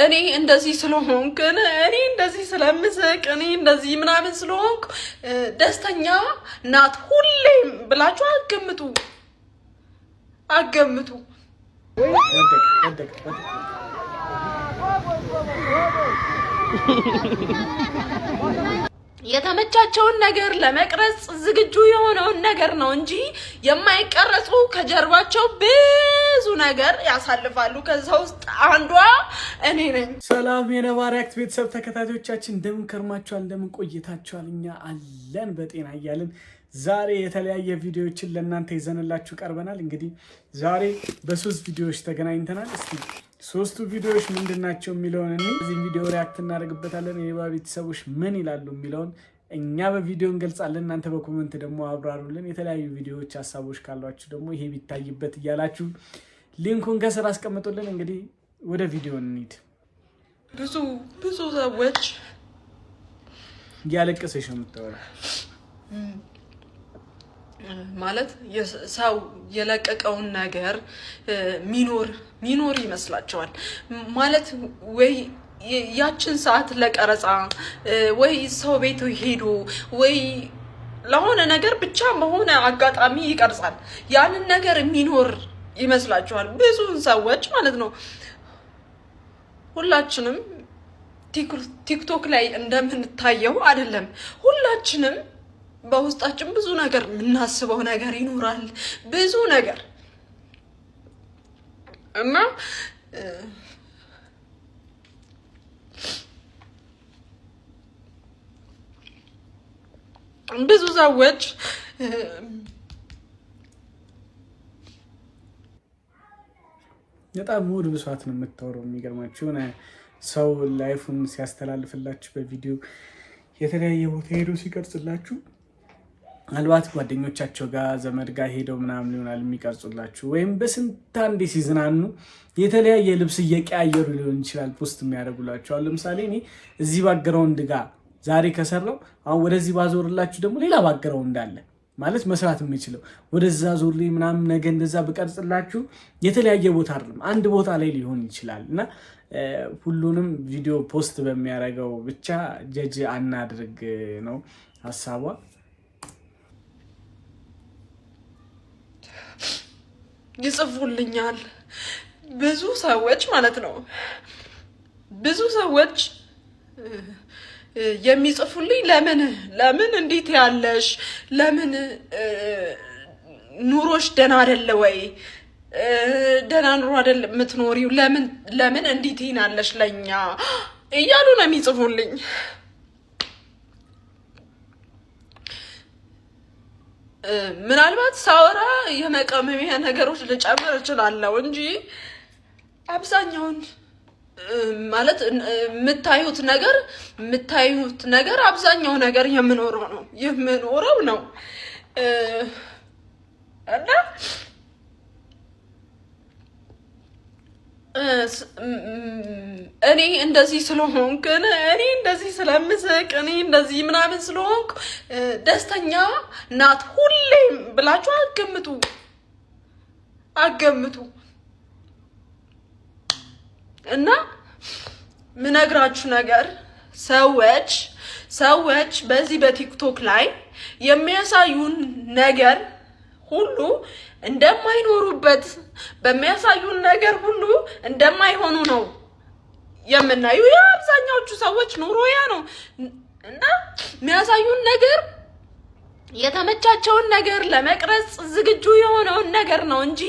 እኔ እንደዚህ ስለሆንኩ እኔ እንደዚህ ስለምስቅ እኔ እንደዚህ ምናምን ስለሆንኩ ደስተኛ ናት ሁሌም ብላችሁ አገምቱ። የተመቻቸውን ነገር ለመቅረጽ ዝግጁ የሆነውን ነገር ነው እንጂ የማይቀረጹ ከጀርባቸው ብዙ ነገር ያሳልፋሉ። ከዛ ውስጥ አንዷ እኔ ነኝ። ሰላም የነባሪያክት ቤተሰብ ተከታታዮቻችን እንደምን ከርማችኋል? እንደምን ቆይታችኋል? እኛ አለን በጤና እያልን ዛሬ የተለያየ ቪዲዮዎችን ለእናንተ ይዘንላችሁ ቀርበናል። እንግዲህ ዛሬ በሶስት ቪዲዮዎች ተገናኝተናል። እስቲ ሶስቱ ቪዲዮዎች ምንድናቸው የሚለውን እዚህ ቪዲዮ ሪያክት እናደርግበታለን። የኔባ ቤተሰቦች ምን ይላሉ የሚለውን እኛ በቪዲዮ እንገልጻለን፣ እናንተ በኮሜንት ደግሞ አብራሩልን። የተለያዩ ቪዲዮዎች ሀሳቦች ካሏችሁ ደግሞ ይሄ ቢታይበት እያላችሁ ሊንኩን ከስር አስቀምጡልን። እንግዲህ ወደ ቪዲዮ እንሂድ። ብዙ ሰዎች እያለቀሰሽ ነው የምታወራው ማለት ሰው የለቀቀውን ነገር ሚኖር ይመስላቸዋል ማለት ወይ ያችን ሰዓት ለቀረጻ ወይ ሰው ቤት ሄዶ ወይ ለሆነ ነገር ብቻ በሆነ አጋጣሚ ይቀርጻል። ያንን ነገር ሚኖር ይመስላቸዋል ብዙ ሰዎች ማለት ነው። ሁላችንም ቲክቶክ ላይ እንደምንታየው አይደለም። ሁላችንም በውስጣችን ብዙ ነገር የምናስበው ነገር ይኖራል፣ ብዙ ነገር እና ብዙ ሰዎች በጣም ሙድ ብሷት ነው የምታወራው። የሚገርማችሁ የሆነ ሰው ላይፉን ሲያስተላልፍላችሁ በቪዲዮ የተለያየ ቦታ ሄዶ ሲቀርጽላችሁ ምናልባት ጓደኞቻቸው ጋር ዘመድ ጋር ሄደው ምናምን ሊሆናል የሚቀርጹላችሁ፣ ወይም በስንት አንዴ ሲዝናኑ የተለያየ ልብስ እየቀያየሩ ሊሆን ይችላል ፖስት የሚያደርጉላችሁ። አሁን ለምሳሌ እኔ እዚህ ባክግራውንድ ጋር ዛሬ ከሰራው አሁን ወደዚህ ባዞርላችሁ ደግሞ ሌላ ባክግራውንድ አለ ማለት መስራት የምችለው ወደዛ ዞር ምናምን ነገ እንደዛ ብቀርጽላችሁ የተለያየ ቦታ አይደለም አንድ ቦታ ላይ ሊሆን ይችላል። እና ሁሉንም ቪዲዮ ፖስት በሚያደርገው ብቻ ጀጅ አናድርግ ነው ሀሳቧ። ይጽፉልኛል ብዙ ሰዎች ማለት ነው። ብዙ ሰዎች የሚጽፉልኝ ለምን እንዴት ያለሽ፣ ለምን ኑሮሽ ደህና አይደለ ወይ፣ ደህና ኑሮ አይደል የምትኖሪው፣ ለምን እንዴት ይናለሽ ለኛ እያሉ ነው የሚጽፉልኝ። ምናልባት ሳወራ የመቀመሚያ ነገሮች ልጨምር እችላለሁ እንጂ አብዛኛውን ማለት የምታዩት ነገር አብዛኛው ነገር የምኖረው ነው እና እኔ እንደዚህ ስለሆንኩ እኔ እንደዚህ ስለምስቅ እኔ እንደዚህ ምናምን ስለሆንኩ ደስተኛ ናት ሁሌም ብላችሁ አገምቱ። እና ምነግራችሁ ነገር ሰዎች በዚህ በቲክቶክ ላይ የሚያሳዩን ነገር ሁሉ እንደማይኖሩበት በሚያሳዩን ነገር ሁሉ እንደማይሆኑ ነው የምናዩ። የአብዛኛዎቹ ሰዎች ኑሮ ያ ነው እና የሚያሳዩን ነገር የተመቻቸውን ነገር ለመቅረጽ ዝግጁ የሆነውን ነገር ነው እንጂ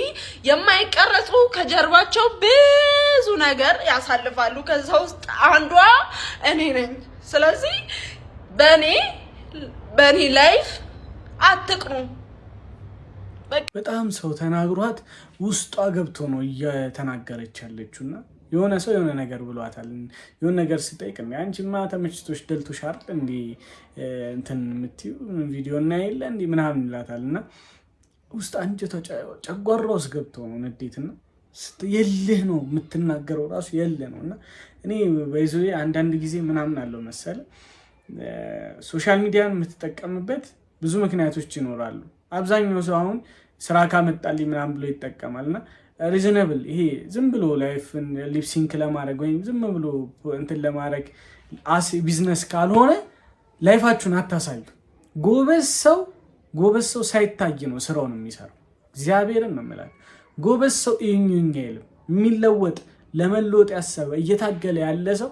የማይቀረጹ ከጀርባቸው ብዙ ነገር ያሳልፋሉ። ከዛ ውስጥ አንዷ እኔ ነኝ። ስለዚህ በእኔ ላይፍ አትቅኑ። በጣም ሰው ተናግሯት ውስጧ ገብቶ ነው እየተናገረች ያለችው። እና የሆነ ሰው የሆነ ነገር ብሏታል። የሆነ ነገር ስጠይቅ አንቺማ ተመችቶሽ ደልቶሽ አይደል እንዴ እንትን የምትይው ቪዲዮ እና የለ እንዴ ምናምን ይላታል። እና ውስጥ አንጀቷ ጨጓራ ውስጥ ገብቶ ነው ንዴትና የልህ ነው የምትናገረው ራሱ የልህ ነው። እና እኔ በይዞ አንዳንድ ጊዜ ምናምን አለው መሰለ ሶሻል ሚዲያን የምትጠቀምበት ብዙ ምክንያቶች ይኖራሉ። አብዛኛው ሰው አሁን ስራ ካመጣልኝ ምናምን ብሎ ይጠቀማልና ሪዝነብል ይሄ ዝም ብሎ ላይፍን ሊፕሲንክ ለማድረግ ወይም ዝም ብሎ እንትን ለማድረግ ቢዝነስ ካልሆነ ላይፋችሁን አታሳዩ። ጎበዝ ሰው ሳይታይ ነው ስራውን የሚሰራው። እግዚአብሔርን ነው የምላችሁ። ጎበዝ ሰው እዩኝ አይልም። የሚለወጥ ለመለወጥ ያሰበ እየታገለ ያለ ሰው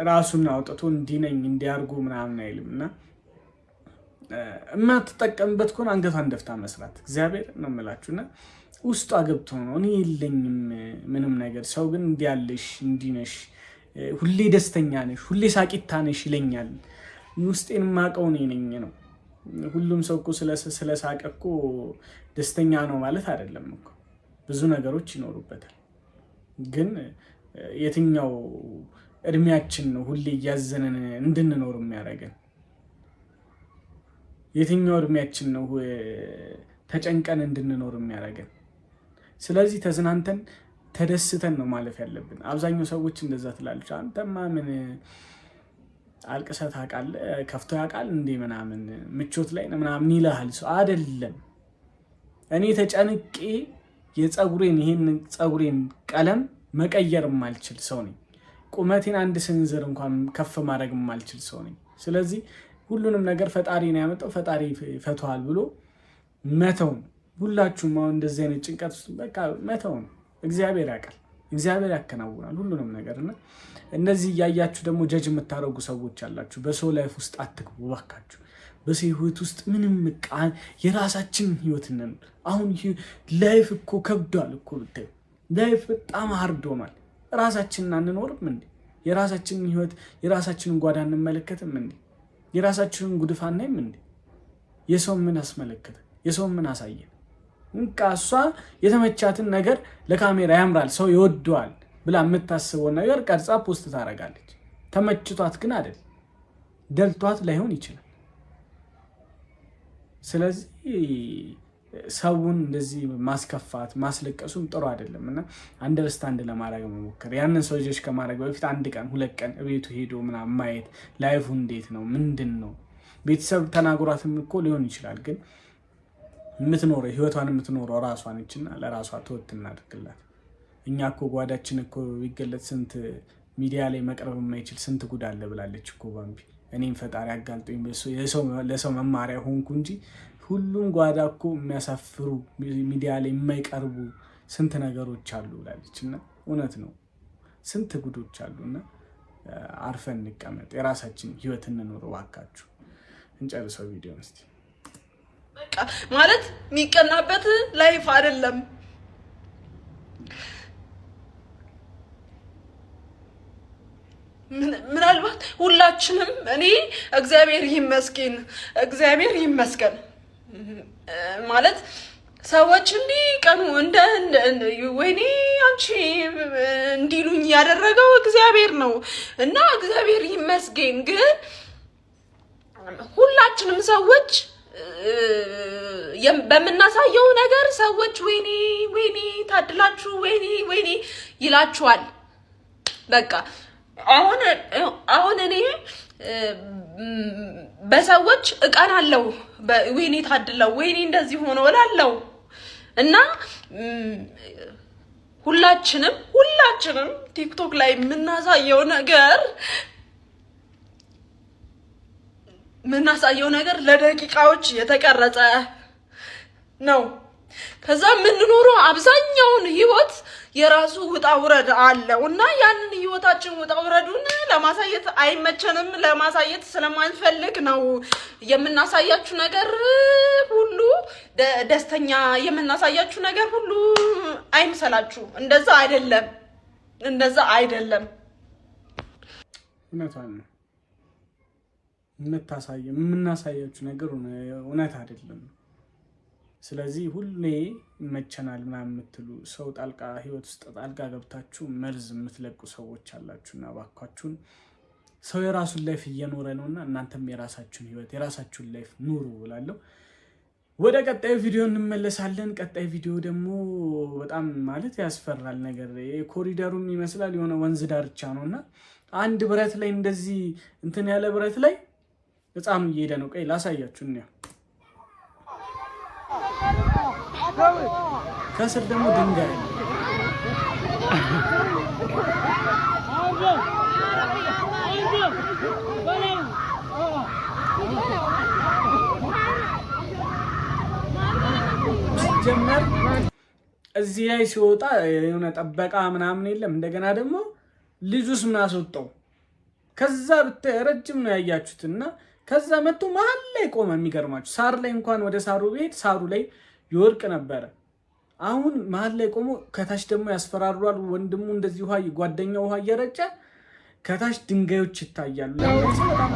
ራሱን አውጥቶ እንዲነኝ እንዲያርጉ ምናምን አይልም። እና የማትጠቀምበት ከሆነ አንገቷን ደፍታ መስራት እግዚአብሔር ነው የምላችሁና ውስጧ ገብቶ ነው እኔ የለኝም ምንም ነገር። ሰው ግን እንዲያለሽ እንዲነሽ ሁሌ ደስተኛ ነሽ ሁሌ ሳቂታ ነሽ ይለኛል። ውስጤን ማቀው እኔ ነኝ ነው። ሁሉም ሰው እኮ ስለሳቀ እኮ ደስተኛ ነው ማለት አይደለም እኮ። ብዙ ነገሮች ይኖሩበታል። ግን የትኛው እድሜያችን ነው ሁሌ እያዘነን እንድንኖር የሚያደርገን? የትኛው እድሜያችን ነው ተጨንቀን እንድንኖር የሚያደርገን? ስለዚህ ተዝናንተን ተደስተን ነው ማለፍ ያለብን። አብዛኛው ሰዎች እንደዛ ትላለች። አንተማ ምን አልቅሰህ ታውቃለህ? ከፍቶ ያውቃል እንዴ ምናምን ምቾት ላይ ምናምን ይልሃል ሰው አይደለም። እኔ ተጨንቄ ይሄን ፀጉሬን ቀለም መቀየር የማልችል ሰው ነኝ። ቁመቴን አንድ ስንዝር እንኳን ከፍ ማድረግ የማልችል ሰው ነኝ። ስለዚህ ሁሉንም ነገር ፈጣሪ ነው ያመጣው፣ ፈጣሪ ፈቷል ብሎ መተው። ሁላችሁም አሁን እንደዚህ አይነት ጭንቀት ውስጥ በቃ መተው። እግዚአብሔር ያውቃል፣ እግዚአብሔር ያከናውናል ሁሉንም ነገርና እነዚህ እያያችሁ ደግሞ ጀጅ የምታደርጉ ሰዎች አላችሁ። በሰው ላይፍ ውስጥ አትግቡ ባካችሁ። በሰው ህይወት ውስጥ ምንም የራሳችን ህይወት ነን። አሁን ላይፍ እኮ ከብዷል እኮ ብታይ፣ ላይፍ በጣም ሃርድ ሆኗል። ራሳችንን አንኖርም እንዴ? የራሳችንን ህይወት የራሳችንን ጓዳ እንመለከትም እንዴ? የራሳችንን ጉድፍ አናይም እንዴ? የሰው ምን አስመለከተ? የሰው ምን አሳየ? እንቃ እሷ የተመቻትን ነገር ለካሜራ ያምራል ሰው ይወደዋል ብላ የምታስበው ነገር ቀርጻ ፖስት ታደርጋለች። ተመችቷት ግን አይደል፣ ደልቷት ላይሆን ይችላል። ስለዚህ ሰውን እንደዚህ ማስከፋት ማስለቀሱም ጥሩ አይደለም እና አንደርስታንድ ለማድረግ መሞከር። ያንን ሰው ልጆች ከማድረግ በፊት 1 ቀን 2 ቀን ቤቱ ሄዶ ምናምን ማየት፣ ላይፉ እንዴት ነው ምንድን ነው። ቤተሰብ ተናግሯትም እኮ ሊሆን ይችላል፣ ግን የምትኖረው ህይወቷን የምትኖረው ራሷ ነችና ለራሷ ተወት እናድርግላት። እኛ እኮ ጓዳችን እኮ ቢገለጥ ስንት ሚዲያ ላይ መቅረብ የማይችል ስንት ጉድ አለ ብላለች እኮ ባምቢ። እኔም ፈጣሪ አጋልጦኝ ለሰው መማሪያ ሆንኩ እንጂ ሁሉም ጓዳ እኮ የሚያሳፍሩ ሚዲያ ላይ የማይቀርቡ ስንት ነገሮች አሉ ብላለች። እና እውነት ነው፣ ስንት ጉዶች አሉና አርፈን እንቀመጥ፣ የራሳችን ህይወት እንኖር። እባካችሁ እንጨርሰው ቪዲዮ እስቲ። በቃ ማለት የሚቀናበት ላይፍ አይደለም። ምናልባት ሁላችንም እኔ እግዚአብሔር ይመስገን ማለት ሰዎች እንዲቀኑ ወይኔ አንቺ እንዲሉኝ ያደረገው እግዚአብሔር ነው እና እግዚአብሔር ይመስገን። ግን ሁላችንም ሰዎች በምናሳየው ነገር ሰዎች ወይኔ ታድላችሁ ወይኔ ይላችኋል። በቃ አሁን እኔ በሰዎች እቀናለሁ፣ ወይኔ ታድለው ወይኔ እንደዚህ ሆኖ እላለሁ እና ሁላችንም ቲክቶክ ላይ የምናሳየው ነገር ለደቂቃዎች የተቀረጸ ነው። ከዛ የምንኖረው አብዛኛውን ህይወት የራሱ ውጣ ውረድ አለው እና ያንን ህይወታችን ውጣ ውረዱን ለማሳየት አይመቸንም። ለማሳየት ስለማንፈልግ ነው የምናሳያችሁ ነገር ሁሉ ደስተኛ የምናሳያችሁ ነገር ሁሉ አይምሰላችሁ። እንደዛ አይደለም። እውነታን ነው የምናሳያችሁ ነገር እውነት አይደለም። ስለዚህ ሁሌ ይመቸናል ምናምን የምትሉ ሰው ጣልቃ ህይወት ውስጥ ጣልቃ ገብታችሁ መርዝ የምትለቁ ሰዎች አላችሁና እባካችሁን ሰው የራሱን ላይፍ እየኖረ ነውና እናንተም የራሳችሁን ህይወት የራሳችሁን ላይፍ ኑሩ እላለሁ። ወደ ቀጣዩ ቪዲዮ እንመለሳለን። ቀጣይ ቪዲዮ ደግሞ በጣም ማለት ያስፈራል ነገር ኮሪደሩም ይመስላል የሆነ ወንዝ ዳርቻ ነውና አንድ ብረት ላይ እንደዚህ እንትን ያለ ብረት ላይ ህፃኑ እየሄደ ነው። ቆይ ላሳያችሁ ነው። ከስር ደግሞ ድንጋይ ጀመር እዚህ ላይ ሲወጣ የሆነ ጠበቃ ምናምን የለም። እንደገና ደግሞ ልጁስ ምን አስወጣው? ከዛ ብታይ ረጅም ነው ያያችሁትና ከዛ መጥቶ መሀል ላይ ቆመ። የሚገርማችሁ ሳር ላይ እንኳን ወደ ሳሩ ቤት ሳሩ ላይ ይወርቅ ነበረ። አሁን መሀል ላይ ቆሞ ከታች ደግሞ ያስፈራሯል። ወንድሙ እንደዚህ ውሃ ጓደኛው ውሃ እየረጨ ከታች ድንጋዮች ይታያሉ። በጣም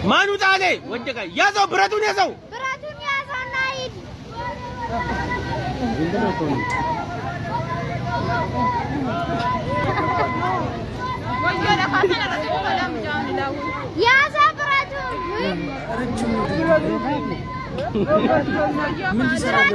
ማኑ ጣለ ወደቀ። ያዘው ብረቱን ያዘው ናይድ ያዘ ብረቱን ምን ይሰራል?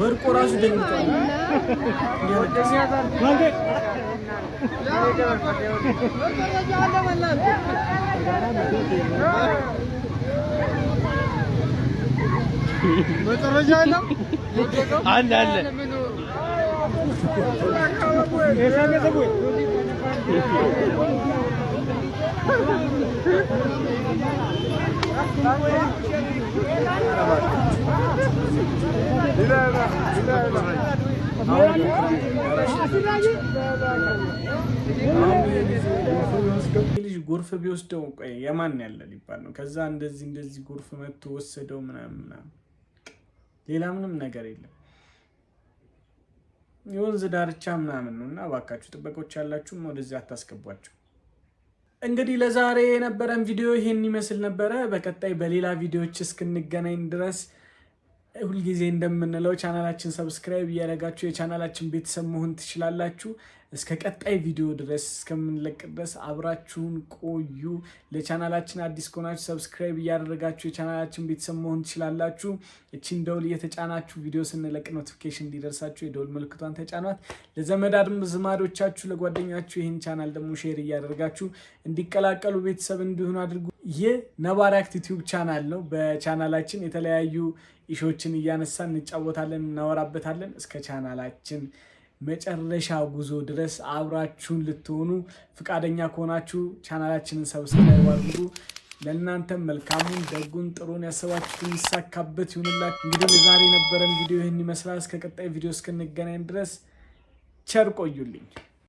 ወርቆ ራሱ ደንግጧል። አለ ልጅ ጎርፍ ቢወስደው ቆይ የማን ያለ ሊባል ነው። ከዛ እንደዚህ ጎርፍ መጥቶ ወሰደው ምናምን ሌላ ምንም ነገር የለም። የወንዝ ዳርቻ ምናምን ነውና እባካችሁ ጥበቆች ያላችሁም ወደዚህ አታስገቧቸው። እንግዲህ ለዛሬ የነበረን ቪዲዮ ይሄን ይመስል ነበረ። በቀጣይ በሌላ ቪዲዮዎች እስክንገናኝ ድረስ ሁልጊዜ እንደምንለው ቻናላችን ሰብስክራይብ እያደረጋችሁ የቻናላችን ቤተሰብ መሆን ትችላላችሁ። እስከ ቀጣይ ቪዲዮ ድረስ እስከምንለቅ ድረስ አብራችሁን ቆዩ። ለቻናላችን አዲስ ከሆናችሁ ሰብስክራይብ እያደረጋችሁ የቻናላችን ቤተሰብ መሆን ትችላላችሁ። እቺን ደውል እየተጫናችሁ ቪዲዮ ስንለቅ ኖቲፊኬሽን እንዲደርሳችሁ የደውል ምልክቷን ተጫኗት። ለዘመድ አዝማዶቻችሁ ለጓደኛችሁ ይህን ቻናል ደግሞ ሼር እያደረጋችሁ እንዲቀላቀሉ ቤተሰብ እንዲሆኑ አድርጉ። ይህ ነባሪያክት ዩቲዩብ ቻናል ነው። በቻናላችን የተለያዩ ኢሾችን እያነሳን እንጫወታለን፣ እናወራበታለን። እስከ ቻናላችን መጨረሻ ጉዞ ድረስ አብራችሁን ልትሆኑ ፍቃደኛ ከሆናችሁ ቻናላችንን ሰብስክራይብ አድርጉ። ለእናንተም መልካሙን ደጉን ጥሩን ያሰባችሁትን ይሳካበት ይሁንላችሁ። እንግዲህ ዛሬ የነበረን ቪዲዮ ይህን ይመስላል። እስከ ቀጣይ ቪዲዮ እስክንገናኝ ድረስ ቸር ቆዩልኝ።